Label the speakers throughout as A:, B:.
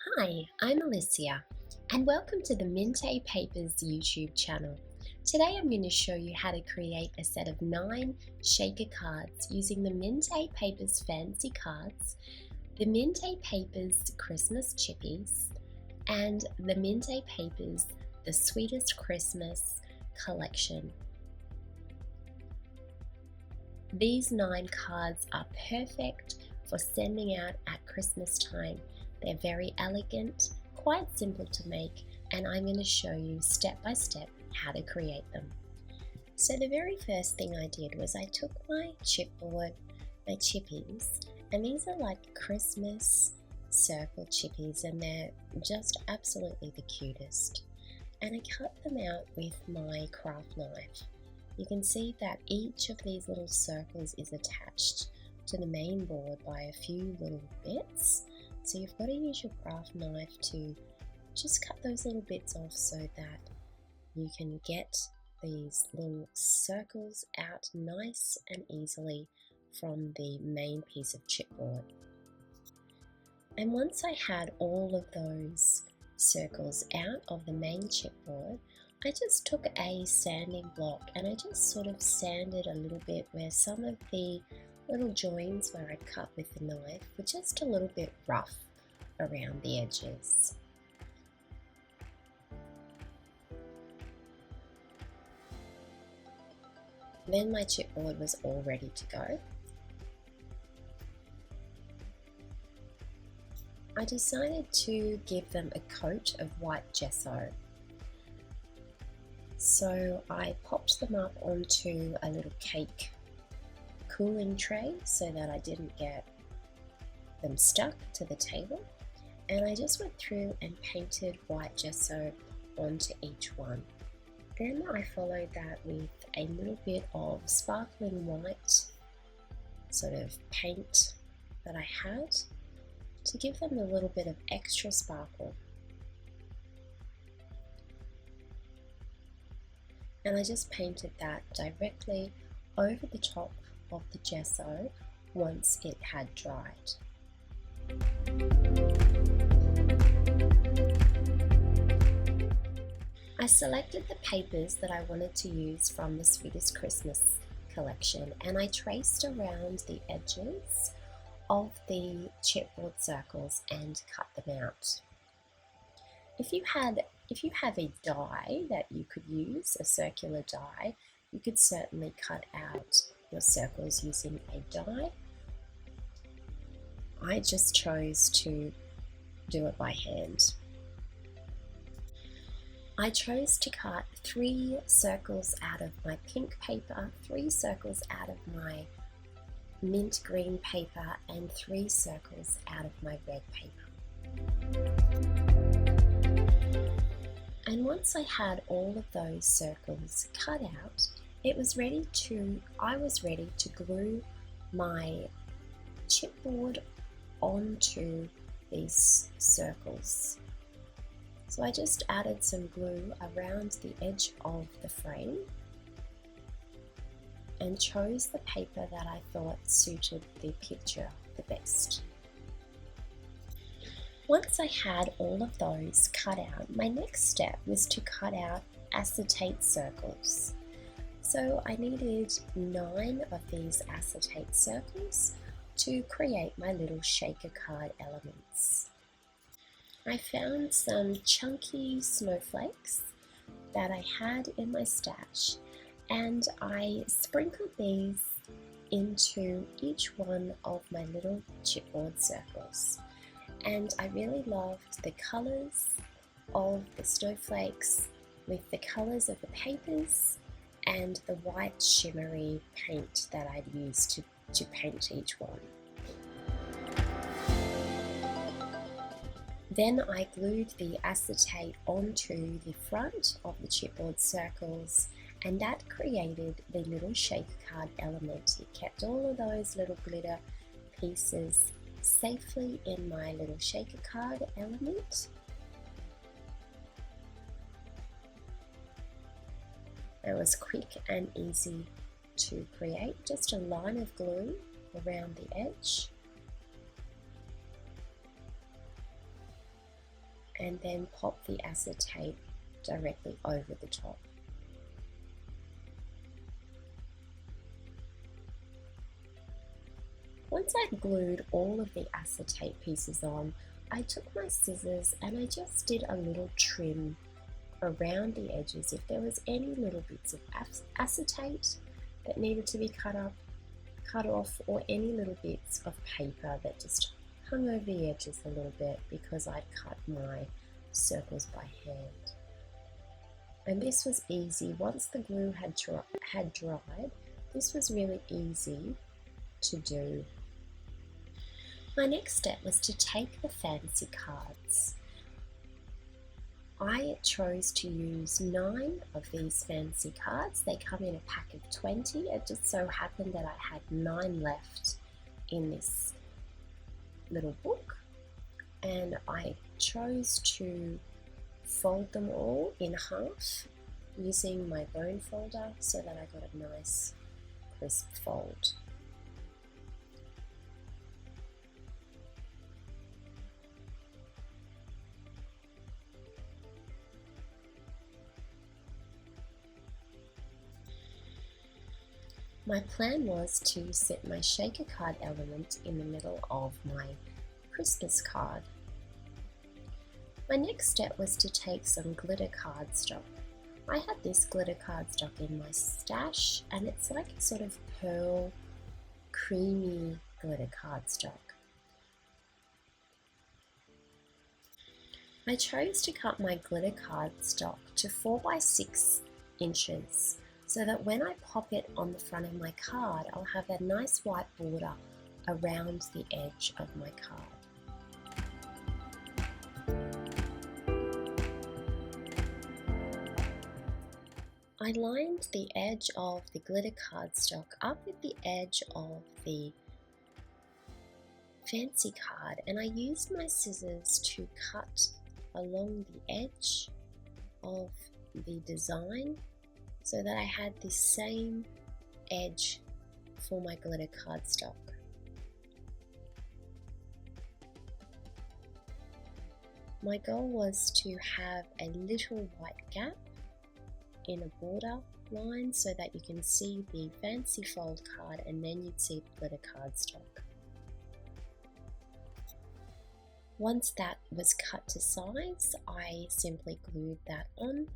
A: Hi, I'm Alicia, and welcome to the Mintay Papers YouTube channel. Today I'm going to show you how to create a set of 9 shaker cards using the Mintay Papers Fancy Cards, the Mintay Papers Christmas Chippies, and the Mintay Papers The Sweetest Christmas collection. These 9 cards are perfect for sending out at Christmas time. They're very elegant, quite simple to make, and I'm going to show you step by step how to create them. So the very first thing I did was I took my chipboard, my chippies, and these are like Christmas circle chippies, and they're just absolutely the cutest. And I cut them out with my craft knife. You can see that each of these little circles is attached to the main board by a few little bits. So you've got to use your craft knife to just cut those little bits off so that you can get these little circles out nice and easily from the main piece of chipboard. And once I had all of those circles out of the main chipboard, I just took a sanding block and I just sort of sanded a little bit where some of the little joins where I'd cut with the knife were just a little bit rough around the edges. Then my chipboard was all ready to go. I decided to give them a coat of white gesso. So I popped them up onto a little cake cooling tray so that I didn't get them stuck to the table, and I just went through and painted white gesso onto each one. Then I followed that with a little bit of sparkling white sort of paint that I had to give them a little bit of extra sparkle. And I just painted that directly over the top of the gesso once it had dried. I selected the papers that I wanted to use from the Sweetest Christmas collection, and I traced around the edges of the chipboard circles and cut them out. If you have a die that you could use, a circular die, you could certainly cut out your circles using a die. I just chose to do it by hand. I chose to cut 3 circles out of my pink paper, 3 circles out of my mint green paper, and 3 circles out of my red paper. And once I had all of those circles cut out, I was ready to glue my chipboard onto these circles. So I just added some glue around the edge of the frame and chose the paper that I thought suited the picture the best. Once I had all of those cut out, my next step was to cut out acetate circles. So I needed 9 of these acetate circles to create my little shaker card elements. I found some chunky snowflakes that I had in my stash, and I sprinkled these into each one of my little chipboard circles. And I really loved the colours of the snowflakes with the colours of the papers and the white shimmery paint that I'd used to paint each one. Then I glued the acetate onto the front of the chipboard circles, and that created the little shaker card element. It kept all of those little glitter pieces safely in my little shaker card element. It was quick and easy to create, just a line of glue around the edge. and then pop the acetate directly over the top. Once I'd glued all of the acetate pieces on, I took my scissors and I just did a little trim around the edges if there was any little bits of acetate that needed to be cut off, or any little bits of paper that just hung over the edges a little bit because I'd cut my circles by hand. And this was easy. Once the glue had dried, this was really easy to do. My next step was to take the fancy cards. I chose to use 9 of these fancy cards. They come in a pack of 20. It just so happened that I had 9 left in this little book, and I chose to fold them all in half using my bone folder so that I got a nice crisp fold. My plan was to set my shaker card element in the middle of my Christmas card. My next step was to take some glitter cardstock. I had this glitter cardstock in my stash, and it's like a sort of pearl, creamy glitter cardstock. I chose to cut my glitter cardstock to 4 by 6 inches. So that when I pop it on the front of my card, I'll have a nice white border around the edge of my card. I lined the edge of the glitter cardstock up with the edge of the fancy card, and I used my scissors to cut along the edge of the design so that I had the same edge for my glitter cardstock. My goal was to have a little white gap in a border line so that you can see the fancy fold card and then you'd see the glitter cardstock. Once that was cut to size, I simply glued that on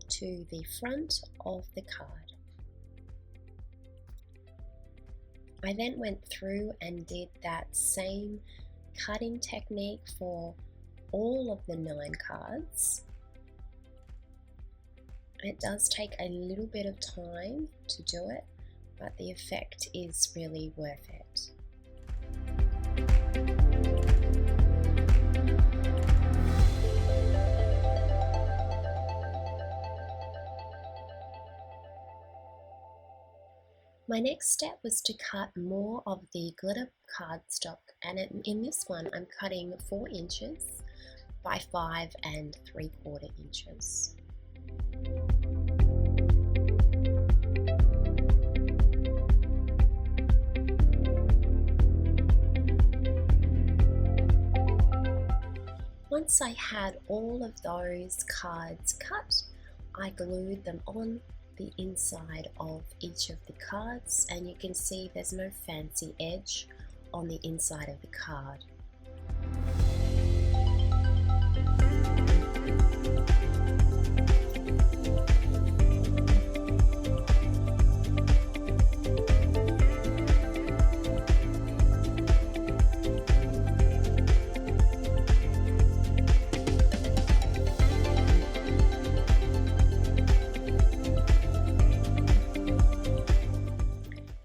A: to the front of the card. I then went through and did that same cutting technique for all of the 9 cards. It does take a little bit of time to do it, but the effect is really worth it. My next step was to cut more of the glitter cardstock, and in this one I'm cutting 4 inches by 5 3/4 inches. Once I had all of those cards cut, I glued them on the inside of each of the cards, and you can see there's no fancy edge on the inside of the card.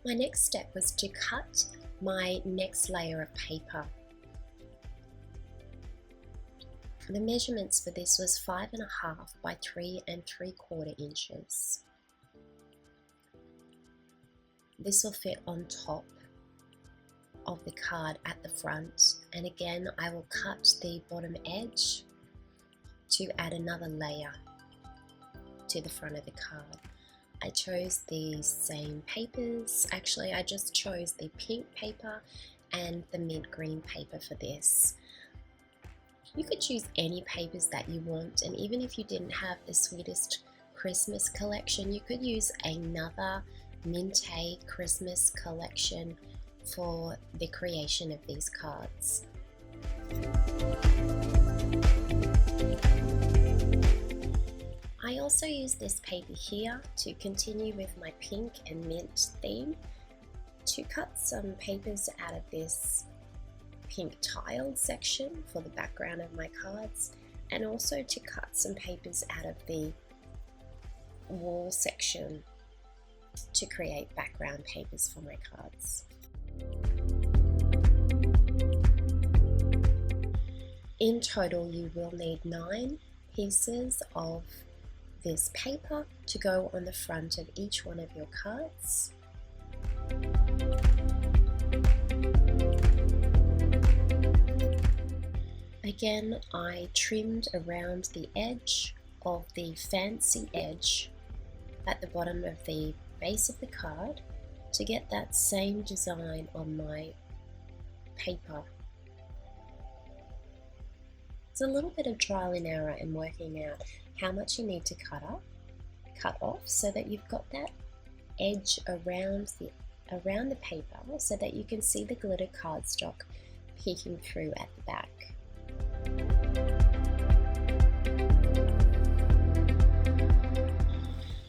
A: My next step was to cut my next layer of paper. The measurements for this was 5.5 by 3 3/4 inches. This will fit on top of the card at the front, and again I will cut the bottom edge to add another layer to the front of the card. I chose the same papers. Actually, I just chose the pink paper and the mint green paper for this. You could choose any papers that you want, and even if you didn't have the Sweetest Christmas collection, you could use another Mintay Christmas collection for the creation of these cards. I also use this paper here to continue with my pink and mint theme, to cut some papers out of this pink tiled section for the background of my cards, and also to cut some papers out of the wall section to create background papers for my cards. In total, you will need 9 pieces of this paper to go on the front of each one of your cards. Again, I trimmed around the edge of the fancy edge at the bottom of the base of the card to get that same design on my paper. It's a little bit of trial and error in working out how much you need to cut off so that you've got that edge around the paper so that you can see the glitter cardstock peeking through at the back.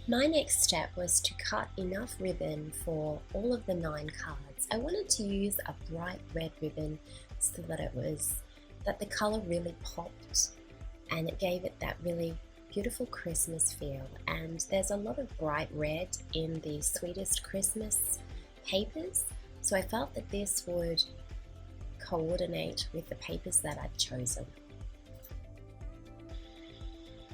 A: My next step was to cut enough ribbon for all of the 9 cards. I wanted to use a bright red ribbon so that the color really popped and it gave it that really beautiful Christmas feel. And there's a lot of bright red in the Sweetest Christmas papers, so I felt that this would coordinate with the papers that I've chosen.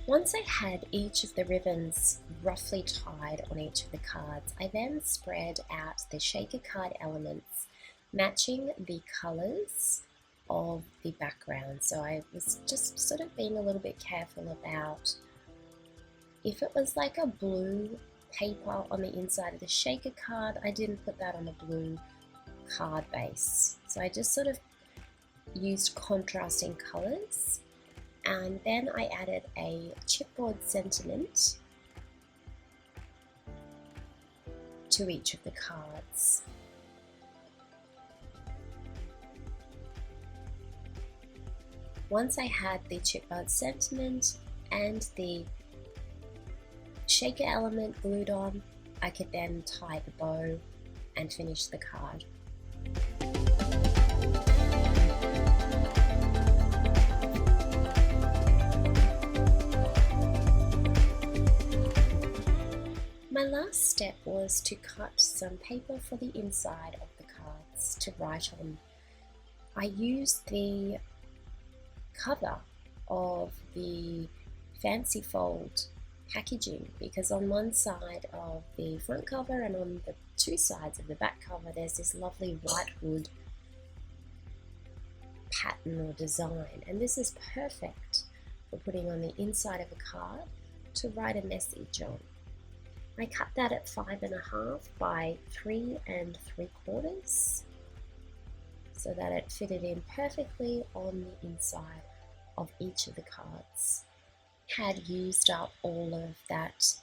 A: Once I had each of the ribbons roughly tied on each of the cards, I then spread out the shaker card elements matching the colors of the background. So I was just sort of being a little bit careful about if it was like a blue paper on the inside of the shaker card, I didn't put that on a blue card base. So I just sort of used contrasting colors. And then I added a chipboard sentiment to each of the cards. Once I had the chipboard sentiment and the shaker element glued on, I could then tie the bow and finish the card. My last step was to cut some paper for the inside of the cards to write on. I used the cover of the fancy fold packaging because on one side of the front cover and on the 2 sides of the back cover there's this lovely white wood pattern or design, and this is perfect for putting on the inside of a card to write a message on. I cut that at 5.5 by 3 3/4 so that it fitted in perfectly on the inside of each of the cards. Had used up all of that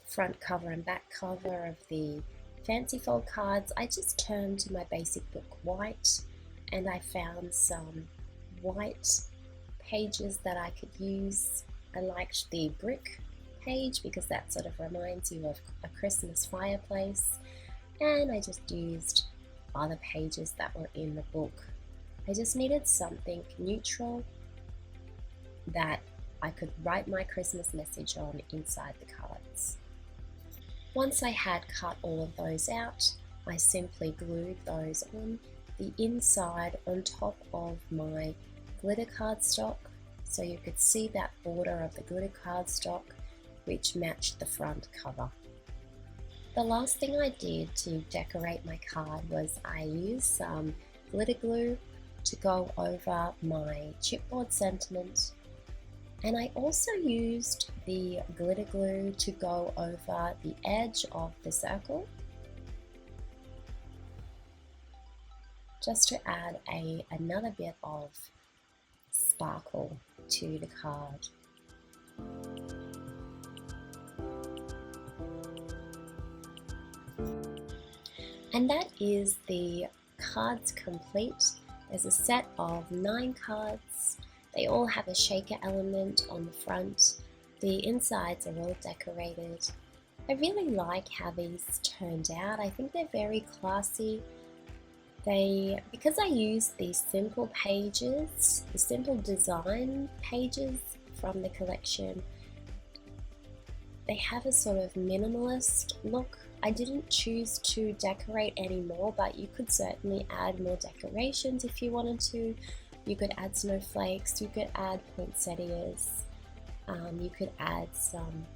A: front cover and back cover of the fancy fold cards, I just turned to my basic book white and I found some white pages that I could use. I liked the brick page because that sort of reminds you of a Christmas fireplace, and I just used other pages that were in the book. I just needed something neutral that I could write my Christmas message on inside the cards. Once I had cut all of those out, I simply glued those on the inside on top of my glitter cardstock so you could see that border of the glitter cardstock which matched the front cover. The last thing I did to decorate my card was I used some glitter glue to go over my chipboard sentiment, and I also used the glitter glue to go over the edge of the circle just to add another bit of sparkle to the card. And that is the cards complete. There's a set of 9 cards. They all have a shaker element on the front. The insides are all decorated. I really like how these turned out. I think they're very classy. Because I used these simple pages, the simple design pages from the collection, they have a sort of minimalist look. I didn't choose to decorate anymore, but you could certainly add more decorations if you wanted to. You could add snowflakes, you could add poinsettias, you could add some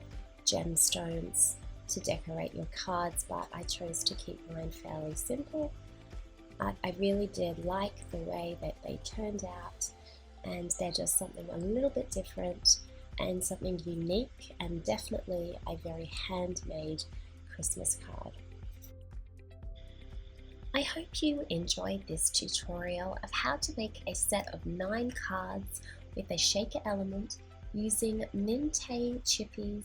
A: gemstones to decorate your cards, but I chose to keep mine fairly simple. I really did like the way that they turned out, and they're just something a little bit different and something unique, and definitely a very handmade Christmas card. I hope you enjoyed this tutorial of how to make a set of 9 cards with a shaker element using Mintay Chippies,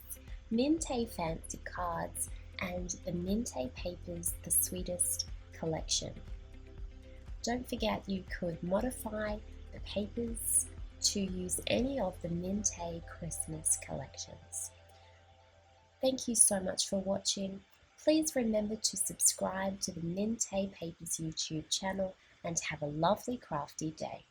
A: Mintay Fancy Cards, and the Mintay Papers, the Sweetest collection. Don't forget you could modify the papers to use any of the Mintay Christmas collections. Thank you so much for watching. Please remember to subscribe to the Mintay Papers YouTube channel and have a lovely crafty day.